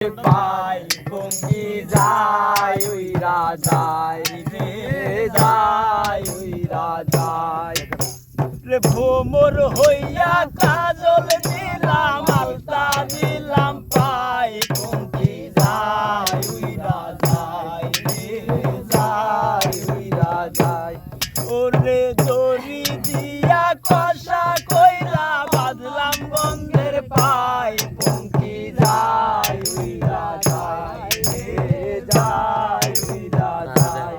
পাই পঙ্কি যায় উইরা যায় রে যায় উইরা যায় রে ভোমর হইয়া কাজল দিলাম আলতা দিলাম পাই পঙ্কি যায় উইরা যায় রে যায় উইরা যায় ওরে দড়ি দিয়া কষা কইরা বাঁধলাম বন্ধের পাই পঙ্কি যায় উইরা যায় রে যায় উইরা যায়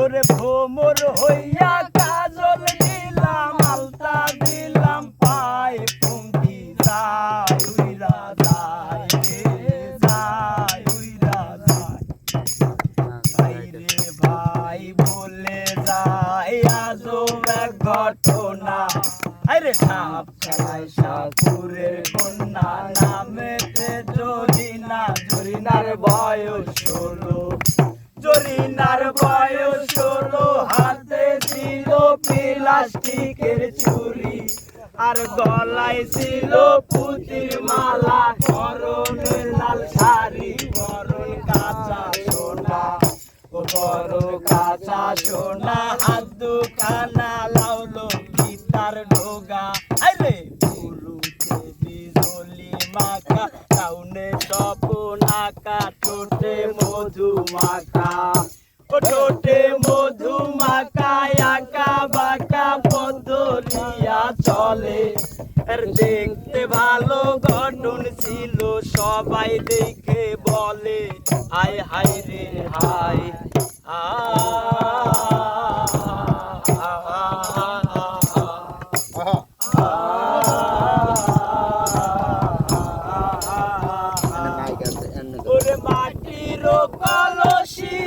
ওরে ভোমর হইয়া কাজল দিলাম আলতা দিলাম পাই পঙ্কি যায় উইরা যায় রে যায় উইরা যায় ভাই রে ভাই বলে যায় আজও এক ঘটনা আরে সাপ খেলায় সাপুরের কন্যা নামেতে জরিনার বয়স 16 জরিনার বয়স 16 হাতে ছিল প্লাস্টিকের ছুরি আর গলায় ছিল পুতির মালা পরনের লাল শাড়ি পরন কাঁচা সোনা ও পরন কাঁচা সোনা হাত দুখানা লাউলো গীতার ঢোগা আইলে পুরুতে বিজলি মাখা টাউনে স্বপনাকা ঠোঁটে মধু মাখা ও ঠোঁটে মধু মাখা আঁকা বাঁকা পদলিয়া চলে আর দেখতে ভালো গঠন ছিল সবাই দেখে বলে হায় হায় রে হায় ওরে মাটির কলসি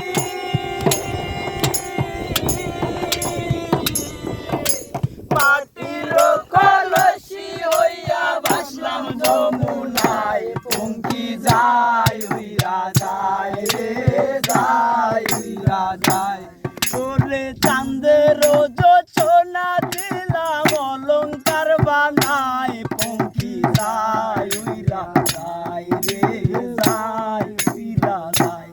মাটির কলসি হইয়া ভাসলাম যমুনায় পঙ্কি যায় উইরা যায় রে যায় উইরা যায় ওরে চাঁদের যোছনা দিলাম অলংকার বানায় পঙ্কি যায় উইরা যায় রে যায় উইরা যায়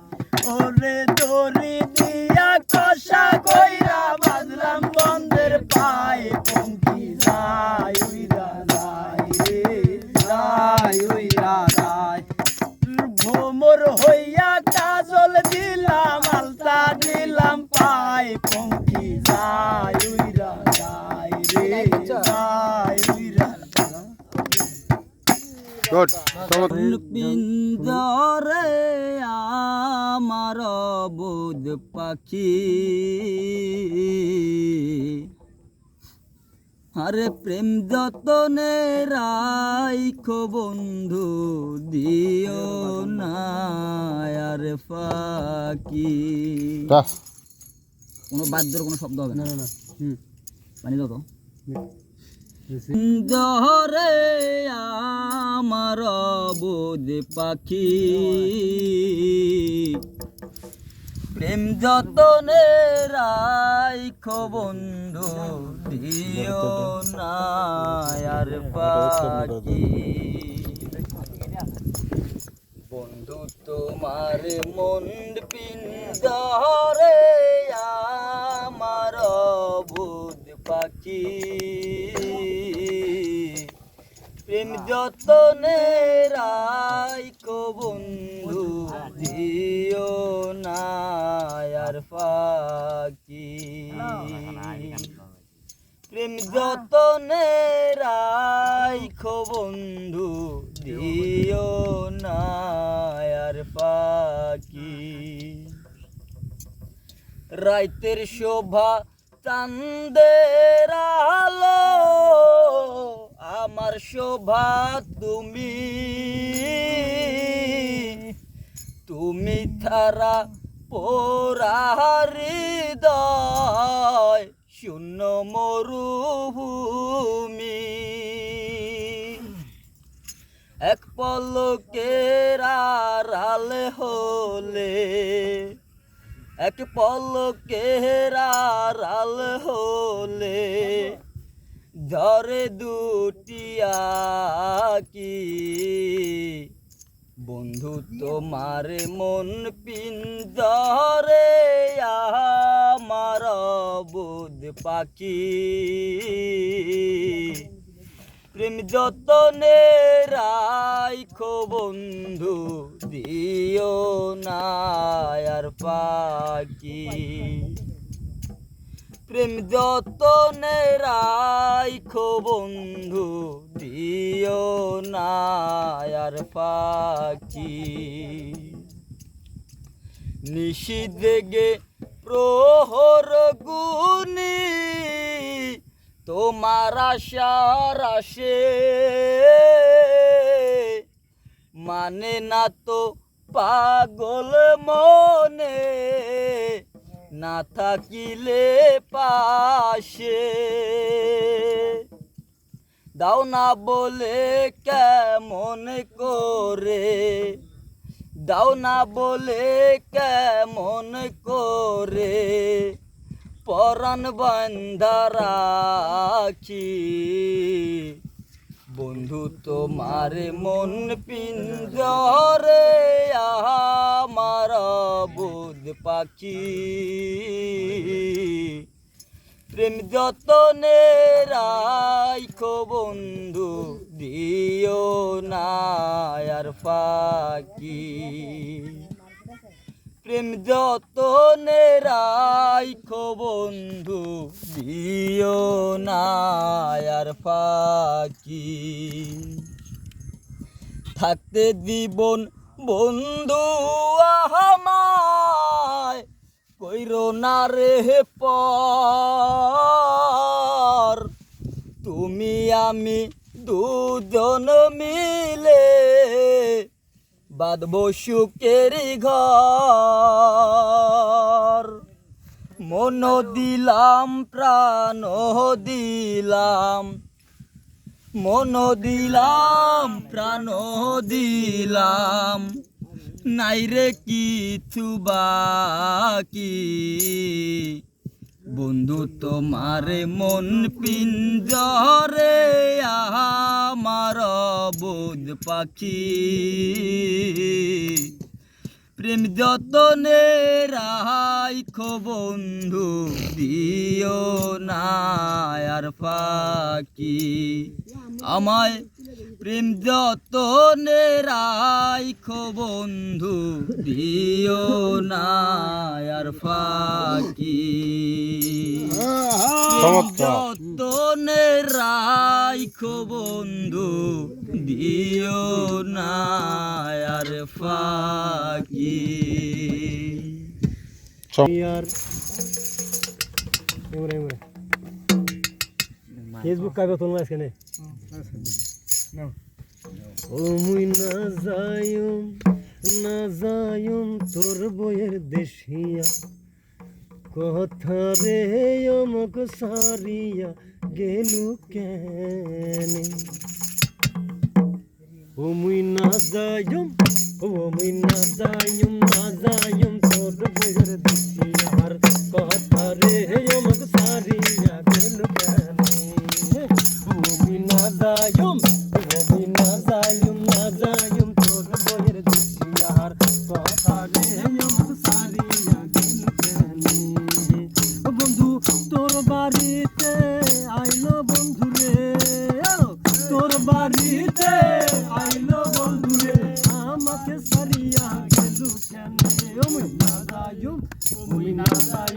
ওরে দড়ি দিয়া কষা কইরা বাঁধলাম বন্ধের পায়ে পঙ্কি যায় উইরা যায় রে যায় উইরা যায় ভোমর হইয়া কাজল দিলাম আলতা দিলাম পাই পঙ্কি যায় উইরা যায় রে যায় উইরা গুড পিঞ্জরে আমার বুদ পাখি আরে প্রেম যতনে রাইখো বন্ধু দিও না আরে ফাঁকি কোনো বাদ্যর কোনো শব্দ হবে না না পানি দাও তো জহরে আমার বুদ পাখি প্রেম যতনে রাইখো বন্ধু দিও না আর পাখি বন্ধু তোমার মন পিঞ্জরে আমার বুদ পাখি প্রেম যতনে রাইখো বন্ধু দিও না আর ফাঁকি প্রেম যতনে রাইখো বন্ধু দিও না আর ফাঁকি রাইতের শোভা চাঁদের আলো আমার শোভা তুমি তুমি ছাড়া পোড়া হৃদয় শূন্য মরুভূমি এক পলকের আড়াল হলে এক পলকের আড়াল হলে ধরে দুটি আঁকি বন্ধু তোমার মন পিঞ্জরে আমার বুধ পাখি প্রেম যতনে রাখো বন্ধু দিও না আর পাখি প্রেম যতনে রাখো বন্ধু দিও না আর পাখি নিশিদেগে প্রহর গুনি তোমার আশার আসে মানে না তো পাগল মনে না থাকিলে পাশে দাও না বলে কেমন করে দাও না বলে কেমন করে পরাণ বান্ধা রাখি বন্ধু তোমার মন পিঞ্জরে আমার বুধ পাখি প্রেম যতনে রাখো বন্ধু দিও না আর ফাঁকি প্রেম যতনে রাখো বন্ধু দিও না আর ফাঁকি থাকতে জীবন বন্ধু আমায় কইরো না রে পর তুমি আমি দুজন মিলে বাঁধব সুখের ঘর মন দিলাম প্রাণ দিলাম মন দিলাম প্রাণ দিলাম নাই রে কিছু বাকি বন্ধু তোমার মন পিঞ্জরে আমার বুধ পাখি প্রেম যতনে রাখো বন্ধু দিও না আর ফাঁকি আমায় প্রেম যতনে রাখো বন্ধু দিও না আর ফাঁকি যতনে রাখো বন্ধু দিও না আর ফাঁকি ফেসবুক কাগজ তোলা আজকে ও মুই না যায়ুম তোর বইয়ের দেশিয়া কথা রে অমক সারিয়া গেলু কেনে ও মুই না যায়ুম তোর বইয়ের দেশিয়ার কথা রে অমক সারিয়া গেলু কেনে ও মুই না যায়ুম তোর বইয়ের দেশিয়ার কথা রে অমক সারিয়া গেলু কেনে বন্ধু তোর বাড়িতে আইলো বন্ধু রে তোর বাড়িতে আইলো বন্ধু রে আমাকে সারিয়া গেলু কেনে ও মুই না যায়ুম